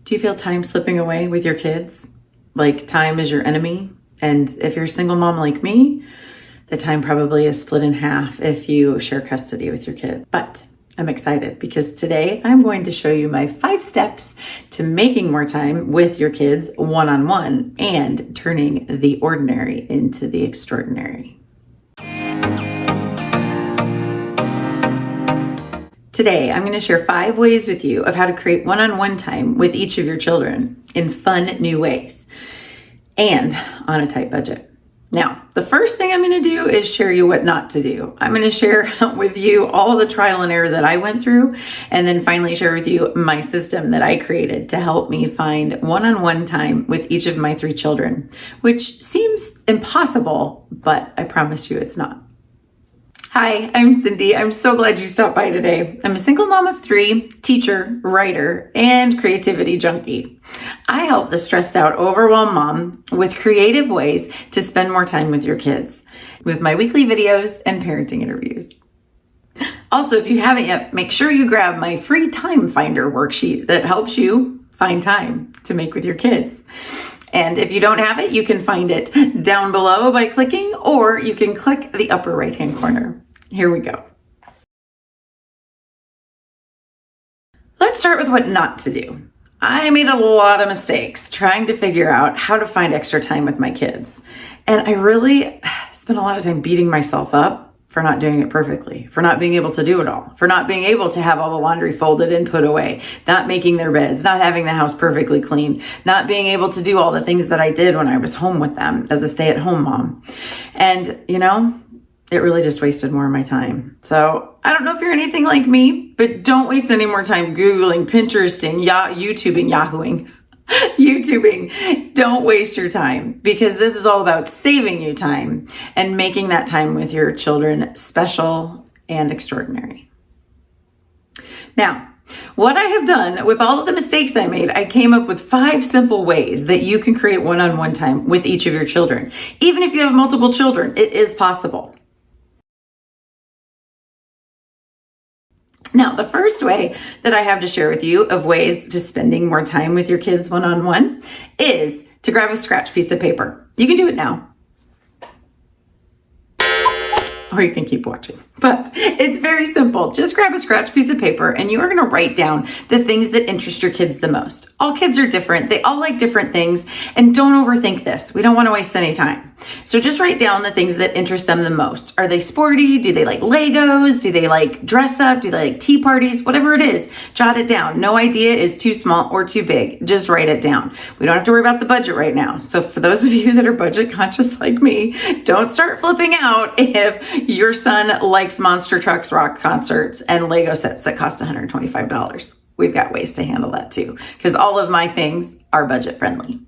Do you feel time slipping away with your kids? Like time is your enemy? And if you're a single mom like me, the time probably is split in half if you share custody with your kids. But I'm excited because today I'm going to show you my 5 steps to making more time with your kids one-on-one and turning the ordinary into the extraordinary. Today, I'm going to share 5 ways with you of how to create one-on-one time with each of your children in fun, new ways and on a tight budget. Now, the first thing I'm going to do is share you what not to do. I'm going to share with you all the trial and error that I went through, and then finally share with you my system that I created to help me find one-on-one time with each of my 3 children, which seems impossible, but I promise you it's not. Hi, I'm Cindy. I'm so glad you stopped by today. I'm a single mom of 3, teacher, writer, and creativity junkie. I help the stressed out, overwhelmed mom with creative ways to spend more time with your kids with my weekly videos and parenting interviews. Also, if you haven't yet, make sure you grab my free time finder worksheet that helps you find time to make with your kids. And if you don't have it, you can find it down below by clicking, or you can click the upper right-hand corner. Here we go. Let's start with what not to do. I made a lot of mistakes trying to figure out how to find extra time with my kids. And I really spent a lot of time beating myself up for not doing it perfectly, for not being able to do it all, for not being able to have all the laundry folded and put away, not making their beds, not having the house perfectly clean, not being able to do all the things that I did when I was home with them as a stay-at-home mom. And, it really just wasted more of my time. So I don't know if you're anything like me, but don't waste any more time Googling, Pinteresting, YouTubing, Yahooing. YouTubing. Don't waste your time, because this is all about saving you time and making that time with your children special and extraordinary. Now, what I have done with all of the mistakes I made, I came up with 5 simple ways that you can create one-on-one time with each of your children. Even if you have multiple children, it is possible. Now, the first way that I have to share with you of ways to spending more time with your kids one-on-one is to grab a scratch piece of paper. You can do it now, or you can keep watching. But it's very simple. Just grab a scratch piece of paper and you are going to write down the things that interest your kids the most. All kids are different. They all like different things, and don't overthink this. We don't want to waste any time. So just write down the things that interest them the most. Are they sporty? Do they like Legos? Do they like dress up? Do they like tea parties? Whatever it is, jot it down. No idea is too small or too big. Just write it down. We don't have to worry about the budget right now. So for those of you that are budget conscious like me, don't start flipping out if your son likes monster trucks, rock concerts, and Lego sets that cost $125. We've got ways to handle that too, because all of my things are budget friendly.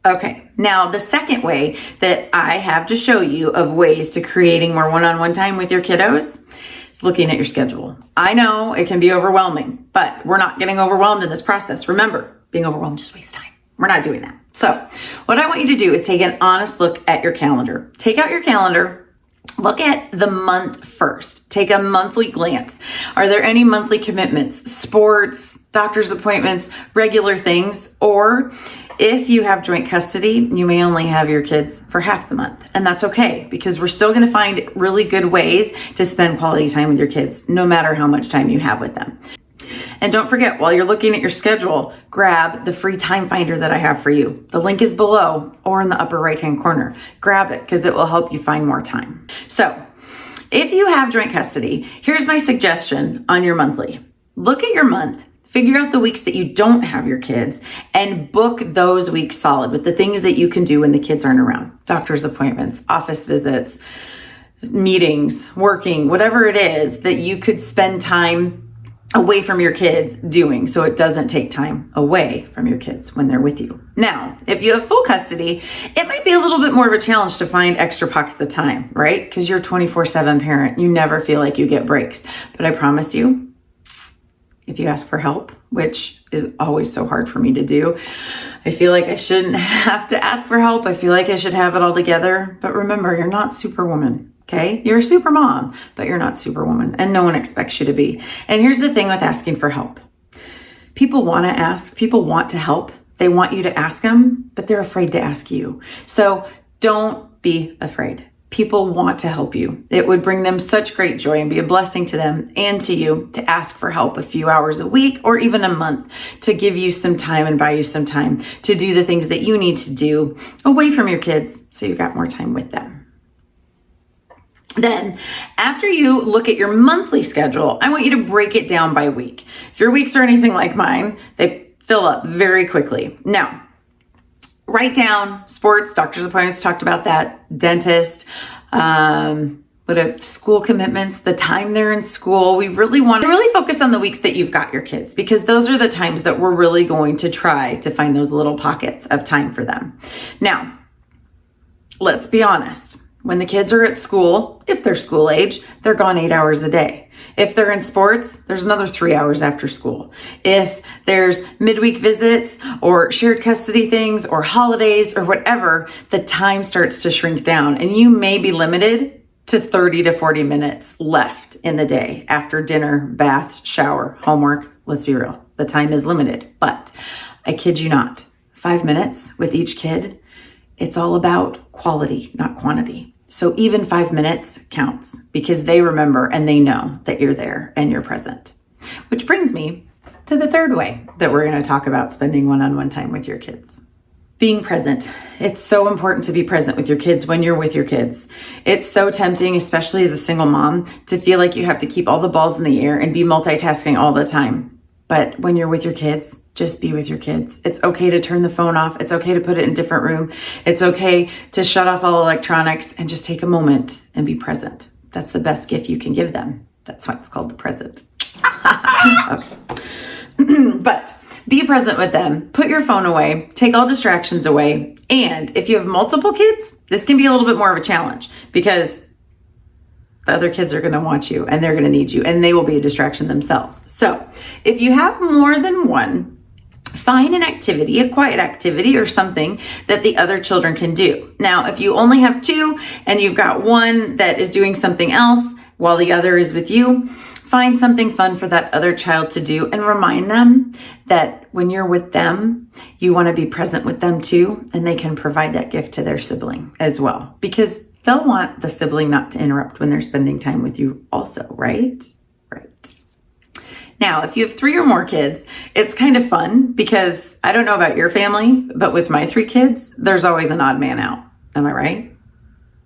Okay, now the second way that I have to show you of ways to creating more one-on-one time with your kiddos is looking at your schedule. I know it can be overwhelming, but we're not getting overwhelmed in this process. Remember, being overwhelmed just wastes time. We're not doing that. So what I want you to do is take an honest look at your calendar. Take out your calendar, look at the month first. Take a monthly glance. Are there any monthly commitments, sports, doctor's appointments, regular things? Or if you have joint custody, you may only have your kids for half the month. And that's okay, because we're still going to find really good ways to spend quality time with your kids, no matter how much time you have with them. And don't forget, while you're looking at your schedule, grab the free time finder that I have for you. The link is below or in the upper right-hand corner. Grab it, because it will help you find more time. So if you have joint custody, here's my suggestion on your monthly. Look at your month, figure out the weeks that you don't have your kids, and book those weeks solid with the things that you can do when the kids aren't around. Doctor's appointments, office visits, meetings, working, whatever it is that you could spend time away from your kids doing, so it doesn't take time away from your kids when they're with you. Now, if you have full custody, it might be a little bit more of a challenge to find extra pockets of time, right? Because you're a 24/7 parent. You never feel like you get breaks. But I promise you, if you ask for help, which is always so hard for me to do, I feel like I shouldn't have to ask for help. I feel like I should have it all together. But remember, you're not Superwoman. Okay, you're a super mom, but you're not superwoman, and no one expects you to be. And here's the thing with asking for help. People want to ask, people want to help. They want you to ask them, but they're afraid to ask you. So don't be afraid. People want to help you. It would bring them such great joy and be a blessing to them and to you to ask for help a few hours a week or even a month to give you some time and buy you some time to do the things that you need to do away from your kids so you got more time with them. Then, after you look at your monthly schedule, I want you to break it down by week. If your weeks are anything like mine, they fill up very quickly. Now, write down sports, doctor's appointments, talked about that, dentist, school commitments, the time they're in school. We really want to really focus on the weeks that you've got your kids, because those are the times that we're really going to try to find those little pockets of time for them. Now, let's be honest. When the kids are at school, if they're school age, they're gone 8 hours a day. If they're in sports, there's another 3 hours after school. If there's midweek visits or shared custody things or holidays or whatever, the time starts to shrink down and you may be limited to 30 to 40 minutes left in the day after dinner, bath, shower, homework. Let's be real. The time is limited, but I kid you not, 5 minutes with each kid. It's all about quality, not quantity. So even 5 minutes counts because they remember and they know that you're there and you're present. Which brings me to the third way that we're going to talk about spending one-on-one time with your kids. Being present. It's so important to be present with your kids when you're with your kids. It's so tempting, especially as a single mom, to feel like you have to keep all the balls in the air and be multitasking all the time. But when you're with your kids, just be with your kids. It's okay to turn the phone off. It's okay to put it in a different room. It's okay to shut off all electronics and just take a moment and be present. That's the best gift you can give them. That's why it's called the present. Okay. But be present with them. Put your phone away. Take all distractions away. And if you have multiple kids, this can be a little bit more of a challenge because the other kids are going to want you and they're going to need you and they will be a distraction themselves. So if you have more than one, find an activity, a quiet activity or something that the other children can do. Now, if you only have two and you've got one that is doing something else while the other is with you, find something fun for that other child to do and remind them that when you're with them, you want to be present with them too, and they can provide that gift to their sibling as well, because they'll want the sibling not to interrupt when they're spending time with you also, right? Right. Now, if you have 3 or more kids, it's kind of fun because I don't know about your family, but with my 3 kids, there's always an odd man out. Am I right?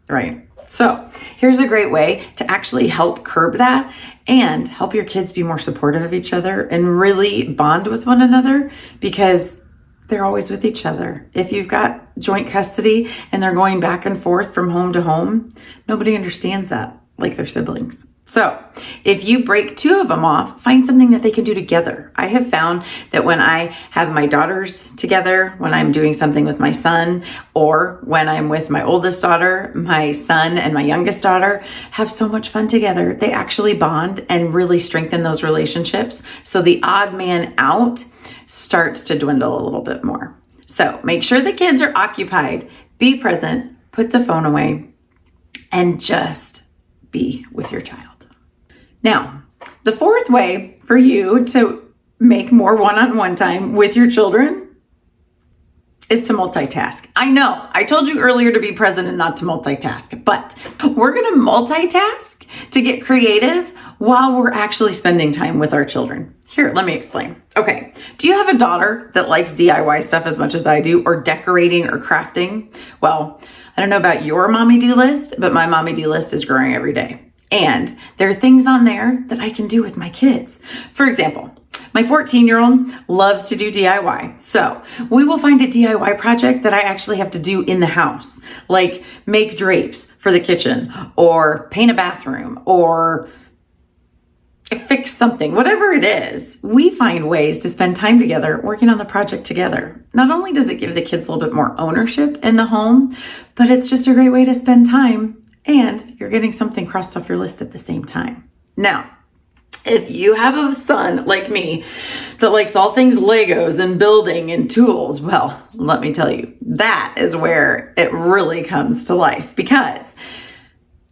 Right. So here's a great way to actually help curb that and help your kids be more supportive of each other and really bond with one another because they're always with each other. If you've got joint custody and they're going back and forth from home to home, nobody understands that like their siblings. So if you break 2 of them off, find something that they can do together. I have found that when I have my daughters together, when I'm doing something with my son, or when I'm with my oldest daughter, my son and my youngest daughter have so much fun together. They actually bond and really strengthen those relationships. So the odd man out starts to dwindle a little bit more. So make sure the kids are occupied, be present, put the phone away, and just be with your child. Now, the fourth way for you to make more one-on-one time with your children is to multitask. I know, I told you earlier to be present and not to multitask, but we're going to multitask to get creative while we're actually spending time with our children. Here, let me explain. Okay, do you have a daughter that likes DIY stuff as much as I do, or decorating or crafting? Well, I don't know about your mommy do list, but my mommy do list is growing every day. And there are things on there that I can do with my kids. For example, my 14-year-old loves to do DIY. So we will find a DIY project that I actually have to do in the house, like make drapes for the kitchen or paint a bathroom or fix something, whatever it is. We find ways to spend time together working on the project together. Not only does it give the kids a little bit more ownership in the home, but it's just a great way to spend time and you're getting something crossed off your list at the same time. Now, if you have a son like me that likes all things Legos and building and tools, well, let me tell you, that is where it really comes to life, because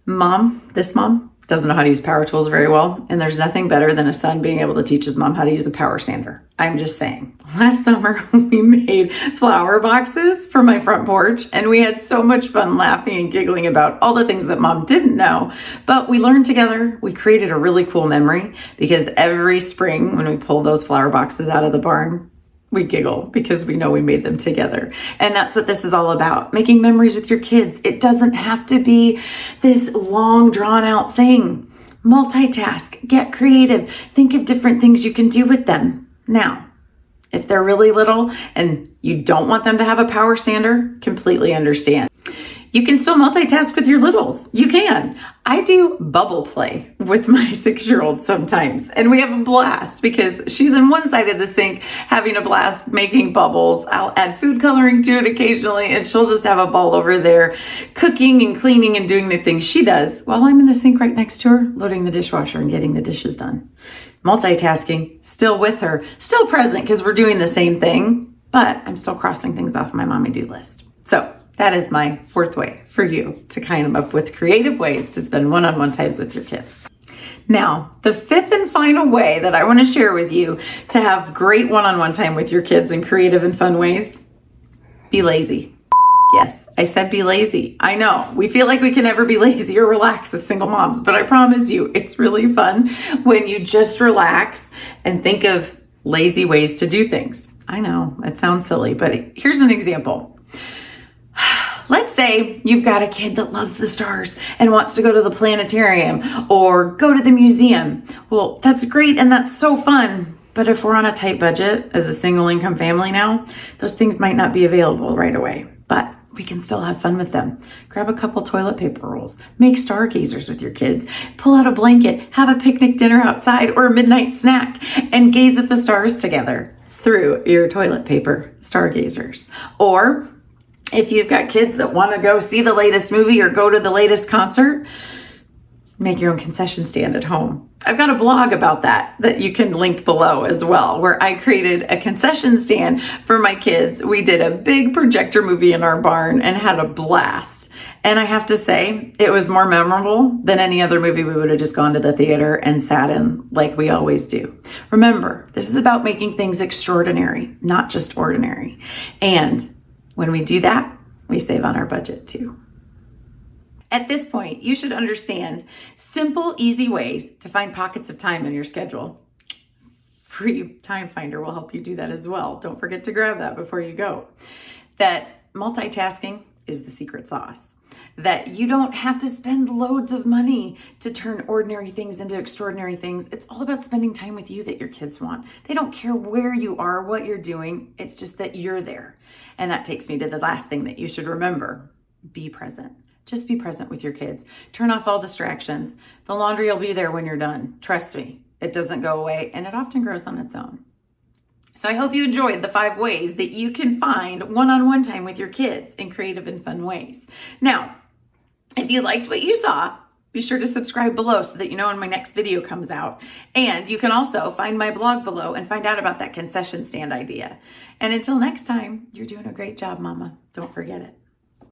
This mom doesn't know how to use power tools very well, and there's nothing better than a son being able to teach his mom how to use a power sander. I'm just saying. Last summer, we made flower boxes for my front porch, and we had so much fun laughing and giggling about all the things that mom didn't know, but we learned together. We created a really cool memory because every spring when we pulled those flower boxes out of the barn, we giggle because we know we made them together. And that's what this is all about, making memories with your kids. It doesn't have to be this long, drawn out thing. Multitask, get creative, think of different things you can do with them. Now, if they're really little and you don't want them to have a power sander, completely understand. You can still multitask with your littles. You can. I do bubble play with my 6-year-old sometimes, and we have a blast because she's in one side of the sink having a blast making bubbles. I'll add food coloring to it occasionally, and she'll just have a ball over there cooking and cleaning and doing the things she does while I'm in the sink right next to her, loading the dishwasher and getting the dishes done. Multitasking, still with her, still present because we're doing the same thing, but I'm still crossing things off my mommy do list. So that is my 4th way for you to kind of come up with creative ways to spend one-on-one times with your kids. Now, the 5th and final way that I want to share with you to have great one-on-one time with your kids in creative and fun ways, be lazy. Yes, I said be lazy. I know, we feel like we can never be lazy or relax as single moms, but I promise you, it's really fun when you just relax and think of lazy ways to do things. I know, it sounds silly, but here's an example. Let's say you've got a kid that loves the stars and wants to go to the planetarium or go to the museum. Well, that's great and that's so fun. But if we're on a tight budget as a single income family now, those things might not be available right away. But we can still have fun with them. Grab a couple toilet paper rolls, make stargazers with your kids, pull out a blanket, have a picnic dinner outside or a midnight snack, and gaze at the stars together through your toilet paper stargazers. Or if you've got kids that want to go see the latest movie or go to the latest concert, make your own concession stand at home. I've got a blog about that you can link below as well, where I created a concession stand for my kids. We did a big projector movie in our barn and had a blast. And I have to say, it was more memorable than any other movie we would have just gone to the theater and sat in like we always do. Remember, this is about making things extraordinary, not just ordinary. And when we do that, we save on our budget too. At this point, you should understand simple, easy ways to find pockets of time in your schedule. Free Time Finder will help you do that as well. Don't forget to grab that before you go. That multitasking is the secret sauce. That you don't have to spend loads of money to turn ordinary things into extraordinary things. It's all about spending time with you that your kids want. They don't care where you are, what you're doing. It's just that you're there. And that takes me to the last thing that you should remember. Be present. Just be present with your kids. Turn off all distractions. The laundry will be there when you're done. Trust me, it doesn't go away and it often grows on its own. So I hope you enjoyed the 5 ways that you can find one-on-one time with your kids in creative and fun ways. Now, if you liked what you saw, be sure to subscribe below so that you know when my next video comes out. And you can also find my blog below and find out about that concession stand idea. And until next time, you're doing a great job, Mama. Don't forget it.